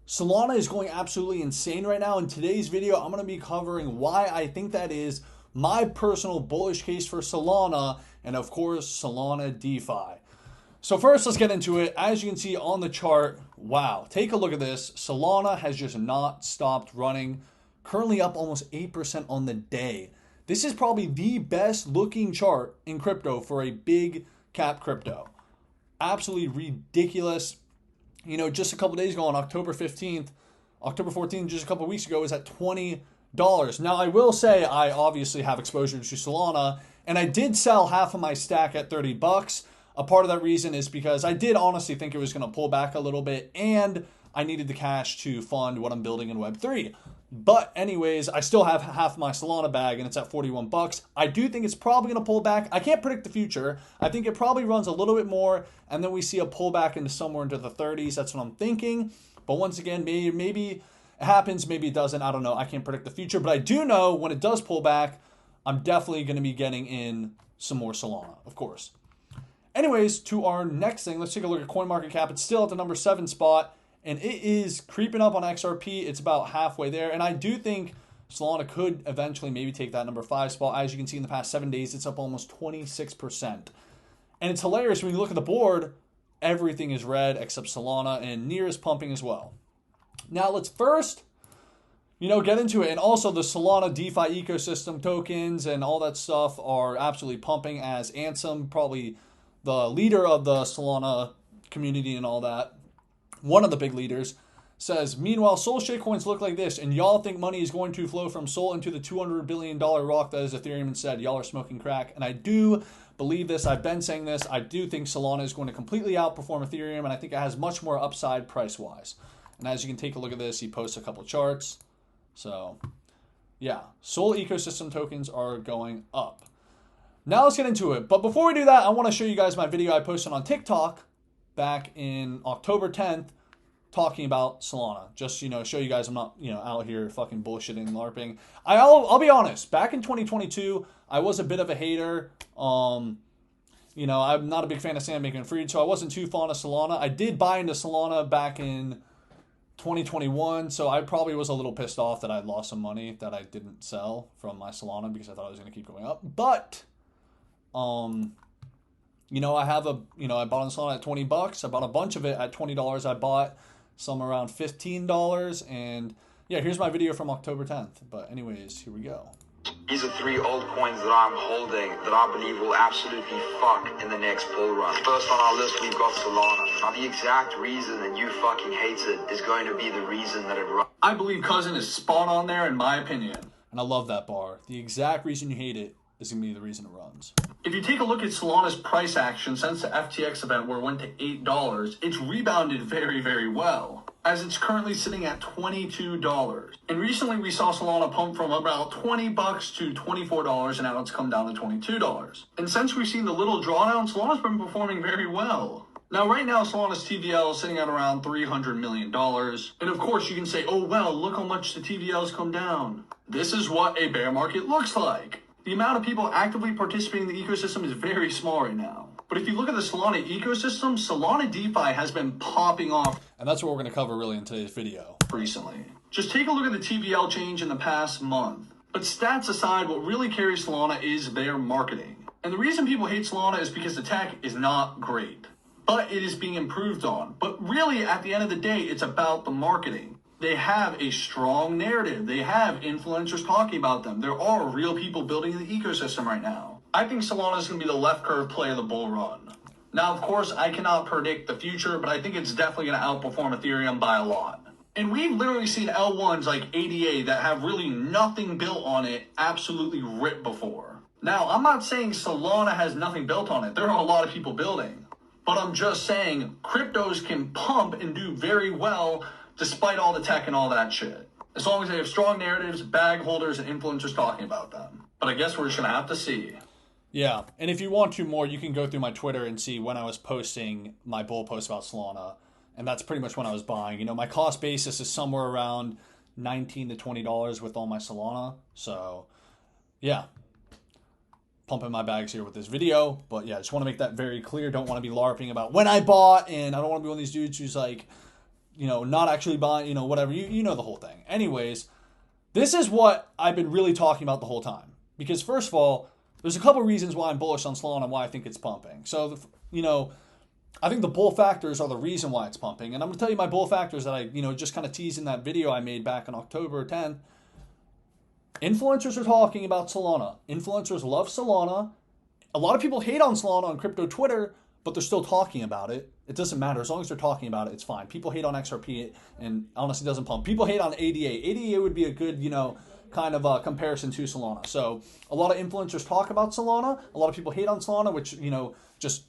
Solana is going absolutely insane right now. In today's video, I'm going to be covering why I think that is, my personal bullish case for Solana, and of course, Solana DeFi. So first, let's get into it. As you can see on the chart, wow, take a look at this. Solana has just not stopped running. Currently up almost 8% on the day. This is probably the best looking chart in crypto for a big cap crypto. Absolutely ridiculous. You know, just a couple days ago on October 15th, October 14th, just a couple weeks ago, was at $20. Now, I will say I obviously have exposure to Solana, and I did sell half of my stack at $30. A part of that reason is because I did honestly think it was going to pull back a little bit, and I needed the cash to fund what I'm building in Web3. But anyways, I still have half my Solana bag, and it's at $41. I do think it's probably going to pull back. I can't predict the future. I think it probably runs a little bit more, and then we see a pullback into somewhere into the 30s. That's what I'm thinking. But once again, maybe it happens, maybe it doesn't. I don't know. I can't predict the future. But I do know when it does pull back, I'm definitely going to be getting in some more Solana, of course. Anyways, to our next thing, let's take a look at CoinMarketCap. It's still at the number 7 spot. And it is creeping up on XRP. It's about halfway there. And I do think Solana could eventually maybe take that number 5 spot. As you can see in the past 7 days, it's up almost 26%. And it's hilarious when you look at the board, everything is red except Solana, and Near is pumping as well. Now let's first, get into it. And also the Solana DeFi ecosystem tokens and all that stuff are absolutely pumping, as Ansem, probably the leader of the Solana community and all that, one of the big leaders, says, meanwhile, Sol shitcoins look like this, and y'all think money is going to flow from Sol into the $200 billion rock that is Ethereum instead. Y'all are smoking crack. And I do believe this. I've been saying this. I do think Solana is going to completely outperform Ethereum, and I think it has much more upside price-wise. And as you can take a look at this, he posts a couple charts. So, yeah, Sol ecosystem tokens are going up. Now let's get into it. But before we do that, I want to show you guys my video I posted on TikTok back in October 10th, talking about Solana. Just, show you guys I'm not, out here fucking bullshitting and LARPing. I'll be honest, back in 2022, I was a bit of a hater. I'm not a big fan of Sam Bankman-Fried, so I wasn't too fond of Solana. I did buy into Solana back in 2021, so I probably was a little pissed off that I lost some money that I didn't sell from my Solana because I thought it was going to keep going up. But, I have I bought on Solana at $20. I bought a bunch of it at $20. I bought some around $15. And yeah, here's my video from October 10th. But anyways, here we go. These are 3 altcoins that I'm holding that I believe will absolutely fuck in the next bull run. First on our list, we've got Solana. Now, the exact reason that you fucking hate it is going to be the reason that it runs. I believe Cousin is spot on there, in my opinion. And I love that bar. The exact reason you hate it is going to be the reason it runs. If you take a look at Solana's price action since the FTX event where it went to $8, it's rebounded very, very well, as it's currently sitting at $22. And recently we saw Solana pump from about $20 to $24, and now it's come down to $22. And since we've seen the little drawdown, Solana's been performing very well. Now, right now, Solana's TVL is sitting at around $300 million. And of course, you can say, oh, well, look how much the TVL's come down. This is what a bear market looks like. The amount of people actively participating in the ecosystem is very small right now. But if you look at the Solana ecosystem, Solana DeFi has been popping off. And that's what we're going to cover really in today's video. Recently. Just take a look at the TVL change in the past month. But stats aside, what really carries Solana is their marketing. And the reason people hate Solana is because the tech is not great. But it is being improved on. But really, at the end of the day, it's about the marketing. They have a strong narrative. They have influencers talking about them. There are real people building the ecosystem right now. I think Solana is going to be the left curve play of the bull run. Now, of course, I cannot predict the future, but I think it's definitely going to outperform Ethereum by a lot. And we've literally seen L1s like ADA that have really nothing built on it absolutely rip before. Now, I'm not saying Solana has nothing built on it. There are a lot of people building. But I'm just saying cryptos can pump and do very well despite all the tech and all that shit. As long as they have strong narratives, bag holders, and influencers talking about them. But I guess we're just going to have to see. Yeah, and if you want to more, you can go through my Twitter and see when I was posting my bull post about Solana. And that's pretty much when I was buying. My cost basis is somewhere around $19 to $20 with all my Solana. So, yeah. Pumping my bags here with this video. But yeah, I just want to make that very clear. Don't want to be LARPing about when I bought. And I don't want to be one of these dudes who's like, not actually buying, whatever. You know the whole thing. Anyways, this is what I've been really talking about the whole time. Because first of all, there's a couple reasons why I'm bullish on Solana and why I think it's pumping. So, I think the bull factors are the reason why it's pumping. And I'm going to tell you my bull factors that I, just kind of teased in that video I made back on October 10th. Influencers are talking about Solana. Influencers love Solana. A lot of people hate on Solana on crypto Twitter, but they're still talking about it. It doesn't matter. As long as they're talking about it, it's fine. People hate on XRP and honestly doesn't pump. People hate on ADA. ADA would be a good, kind of a comparison to Solana. So a lot of influencers talk about Solana. A lot of people hate on Solana, which, just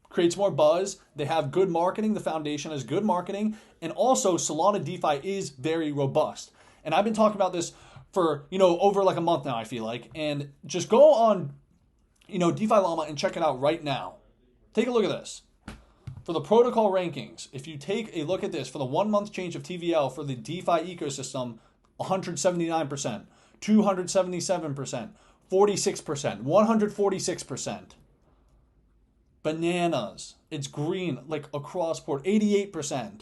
creates more buzz. They have good marketing. The foundation has good marketing. And also Solana DeFi is very robust. And I've been talking about this for, over like a month now, I feel like. And just go on, DeFi Llama and check it out right now. Take a look at this. For the protocol rankings, if you take a look at this, for the 1 month change of TVL for the DeFi ecosystem, 179%, 277%, 46%, 146%. Bananas. It's green, like across board, 88%.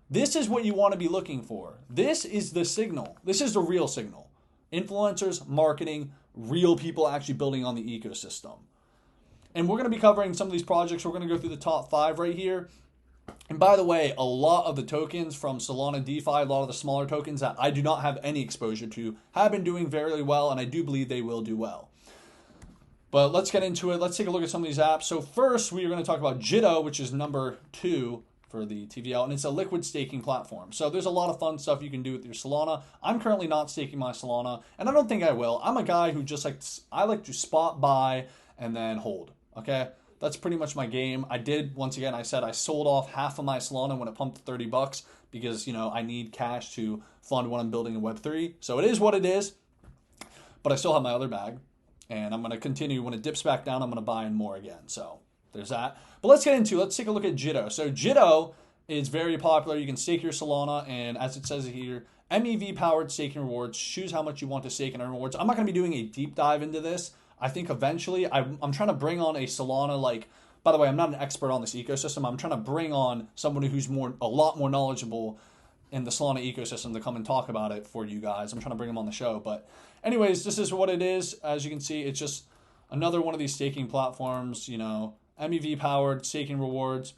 This is what you want to be looking for. This is the signal. This is the real signal. Influencers, marketing, real people actually building on the ecosystem. And we're going to be covering some of these projects. We're going to go through the top 5 right here. And by the way, a lot of the tokens from Solana DeFi, a lot of the smaller tokens that I do not have any exposure to, have been doing very well, and I do believe they will do well. But let's get into it. Let's take a look at some of these apps. So first, we are going to talk about Jitto, which is number 2 for the TVL, and it's a liquid staking platform. So there's a lot of fun stuff you can do with your Solana. I'm currently not staking my Solana, and I don't think I will. I'm a guy who I like to spot buy and then hold, okay? That's pretty much my game. I did, once again, I said I sold off half of my Solana when it pumped to $30 because, I need cash to fund what I'm building in Web3. So it is what it is, but I still have my other bag, and I'm going to continue. When it dips back down, I'm going to buy in more again. So there's that. But let's take a look at Jitto. So Jitto is very popular. You can stake your Solana, and as it says here, MEV-powered staking rewards. Choose how much you want to stake and earn rewards. I'm not going to be doing a deep dive into this. I think eventually I'm trying to bring on a Solana, by the way, I'm not an expert on this ecosystem. I'm trying to bring on somebody who's a lot more knowledgeable in the Solana ecosystem to come and talk about it for you guys. I'm trying to bring them on the show. But anyways, this is what it is. As you can see, it's just another one of these staking platforms, MEV powered staking rewards.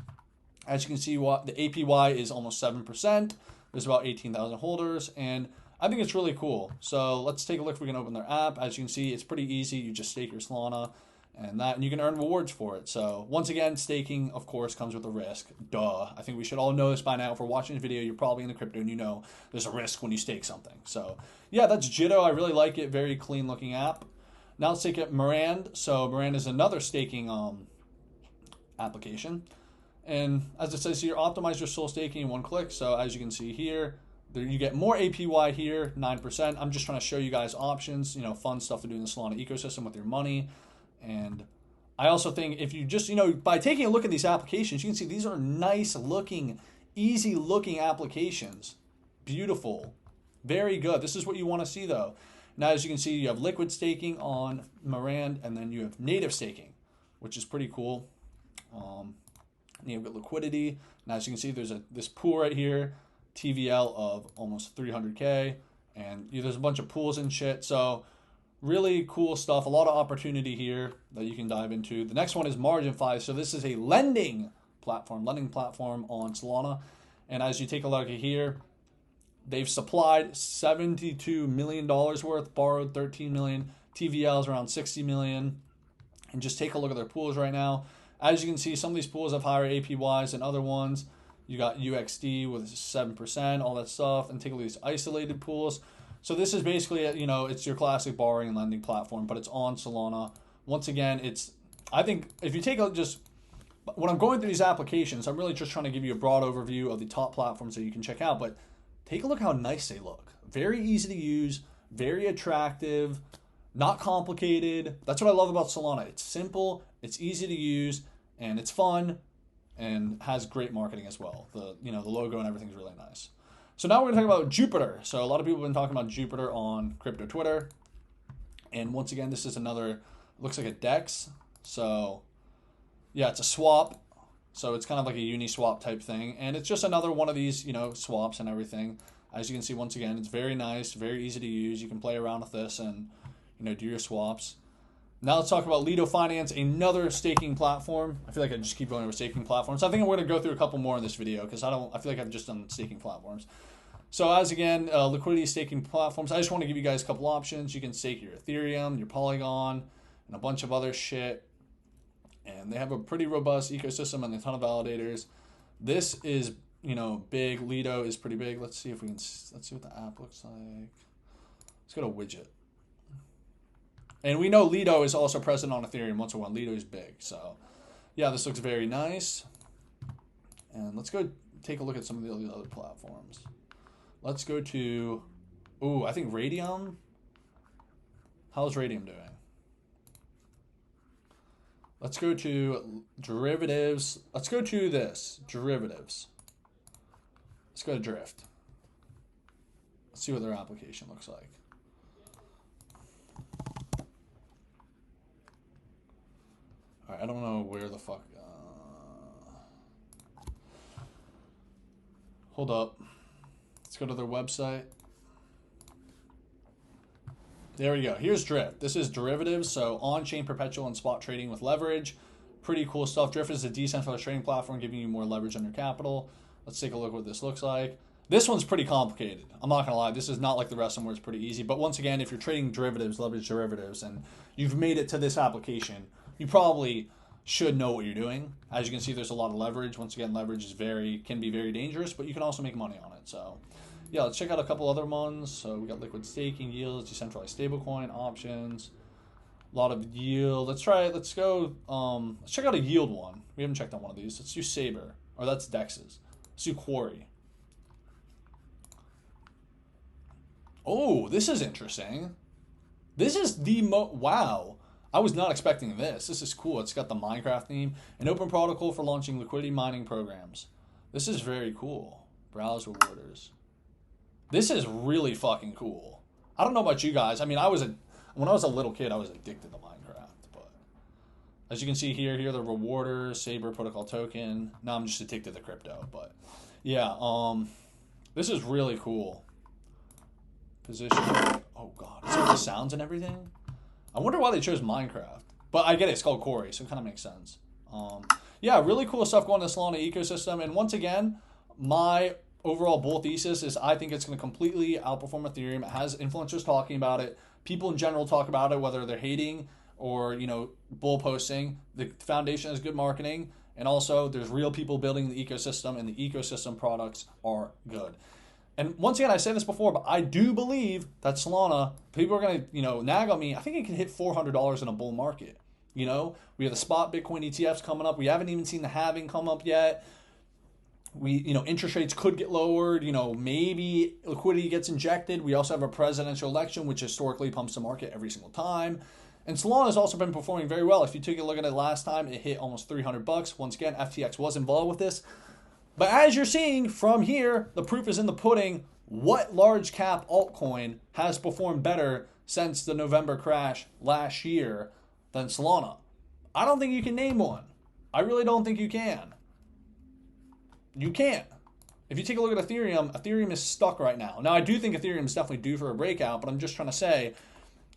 As you can see, the APY is almost 7%. There's about 18,000 holders, and I think it's really cool. So let's take a look if we can open their app. As you can see, it's pretty easy. You just stake your Solana and you can earn rewards for it. So once again, staking, of course, comes with a risk. Duh. I think we should all know this by now. If we're watching this video, you're probably in the crypto and you know there's a risk when you stake something. So yeah, that's Jitto. I really like it. Very clean looking app. Now let's take it Mirand. So Mirand is another staking application. And as it says here, optimize your Sol staking in one click. So as you can see here, you get more APY here, 9%. I'm just trying to show you guys options, fun stuff to do in the Solana ecosystem with your money. And I also think if you just, by taking a look at these applications, you can see these are nice looking, easy looking applications. Beautiful. Very good. This is what you want to see though. Now, as you can see, you have liquid staking on Mirand, and then you have native staking, which is pretty cool. You have good liquidity. Now, as you can see, there's this pool right here. TVL of almost 300K, and there's a bunch of pools and shit. So really cool stuff. A lot of opportunity here that you can dive into. The next one is Margin5. So this is a lending platform on Solana. And as you take a look at here, they've supplied $72 million worth, borrowed $13 million. TVL is around $60 million. And just take a look at their pools right now. As you can see, some of these pools have higher APYs than other ones. You got UXD with 7%, all that stuff, and take a look at these isolated pools. So this is basically, it's your classic borrowing and lending platform, but it's on Solana. Once again, I think if you take when I'm going through these applications, I'm really just trying to give you a broad overview of the top platforms that you can check out, but take a look how nice they look. Very easy to use, very attractive, not complicated. That's what I love about Solana. It's simple, it's easy to use, and it's fun. And has great marketing as well. The logo and everything's really nice. So now we're going to talk about Jupiter. So a lot of people have been talking about Jupiter on crypto Twitter. And once again, this is looks like a DEX. So yeah, it's a swap. So it's kind of like a Uniswap type thing. And it's just another one of these, you know, swaps and everything. As you can see, once again, it's very nice, very easy to use. You can play around with this and, you know, do your swaps. Now let's talk about Lido Finance, another staking platform. I feel like I just keep going over staking platforms. I think we're going to go through a couple more in this video because I feel like I've just done staking platforms. So as again, liquidity staking platforms, I just want to give you guys a couple options. You can stake your Ethereum, your Polygon, and a bunch of other shit. And they have a pretty robust ecosystem and a ton of validators. This is, you know, big. Lido is pretty big. Let's see if we can, let's see what the app looks like. Let's go to widget. And we know Lido is also present on Ethereum once in a while. Lido is big. So yeah, this looks very nice. And let's go take a look at some of the other platforms. Let's go to, ooh, I think Radium. How's Radium doing? Let's go to derivatives. Let's go to this, derivatives. Let's go to Drift. Let's see what their application looks like. All right, I don't know where the fuck. Hold up. Let's go to their website. There we go. Here's Drift. This is derivatives, so on-chain perpetual and spot trading with leverage. Pretty cool stuff. Drift is a decentralized trading platform giving you more leverage on your capital. Let's take a look at what this looks like. This one's pretty complicated. I'm not going to lie. This is not like the rest of them where it's pretty easy. But once again, if you're trading derivatives, leverage derivatives, and you've made it to this application, you probably should know what you're doing. As you can see, there's a lot of leverage. Once again, leverage is can be very dangerous, but you can also make money on it. So yeah, let's check out a couple other ones. So we got liquid staking, yields, decentralized stablecoin, options, a lot of yield. Let's try it. Let's go. Let's check out a yield one. We haven't checked out one of these. Let's do Saber, or that's Dex's. Let's do Quarry. Oh, this is interesting. This is the wow. I was not expecting this. This is cool. It's got the Minecraft theme. An open protocol for launching liquidity mining programs. This is very cool. Browse rewarders. This is really fucking cool. I don't know about you guys. I mean, when I was a little kid, I was addicted to Minecraft. But as you can see here are the rewarders, Saber protocol token. Now I'm just addicted to crypto. But yeah, this is really cool. Position. Oh god, see the sounds and everything. I wonder why they chose Minecraft. But I get it. It's called Quarry, so it kind of makes sense. Yeah, really cool stuff going in the Solana ecosystem. And once again, my overall bull thesis is I think it's going to completely outperform Ethereum. It has influencers talking about it. People in general talk about it, whether they're hating or, you know, bull posting. The foundation has good marketing. And also, there's real people building the ecosystem, and the ecosystem products are good. And once again, I said this before, but I do believe that Solana, people are going to, you know, nag on me. I think it can hit $400 in a bull market. You know, we have the spot Bitcoin ETFs coming up. We haven't even seen the halving come up yet. You know, interest rates could get lowered. You know, maybe liquidity gets injected. We also have a presidential election, which historically pumps the market every single time. And Solana has also been performing very well. If you took a look at it last time, it hit almost $300. Once again, FTX was involved with this. But as you're seeing from here, the proof is in the pudding. What large cap altcoin has performed better since the November crash last year than Solana? I don't think you can name one. I really don't think you can. You can't. If you take a look at Ethereum, Ethereum is stuck right now. Now, I do think Ethereum is definitely due for a breakout, but I'm just trying to say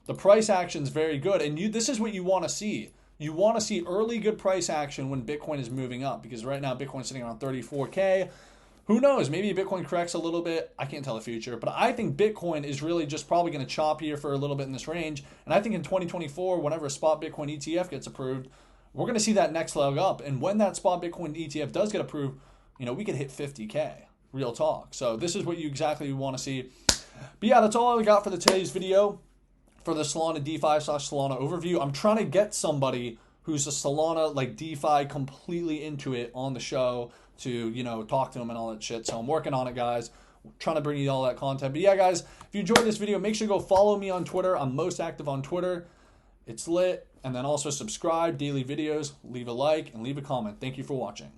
the price action is very good. And this is what you want to see. You want to see early good price action when Bitcoin is moving up, because right now Bitcoin's sitting around 34K. Who knows? Maybe Bitcoin corrects a little bit. I can't tell the future, but I think Bitcoin is really just probably going to chop here for a little bit in this range. And I think in 2024, whenever a spot Bitcoin ETF gets approved, we're going to see that next leg up. And when that spot Bitcoin ETF does get approved, you know, we could hit 50K. Real talk. So this is what you exactly want to see. But yeah, that's all I got for today's video. For the Solana DeFi/Solana overview. I'm trying to get somebody who's a Solana like DeFi completely into it on the show to, you know, talk to them and all that shit. So I'm working on it, guys. I'm trying to bring you all that content. But yeah, guys, if you enjoyed this video, make sure to go follow me on Twitter. I'm most active on Twitter. It's lit. And then also subscribe, daily videos, leave a like, and leave a comment. Thank you for watching.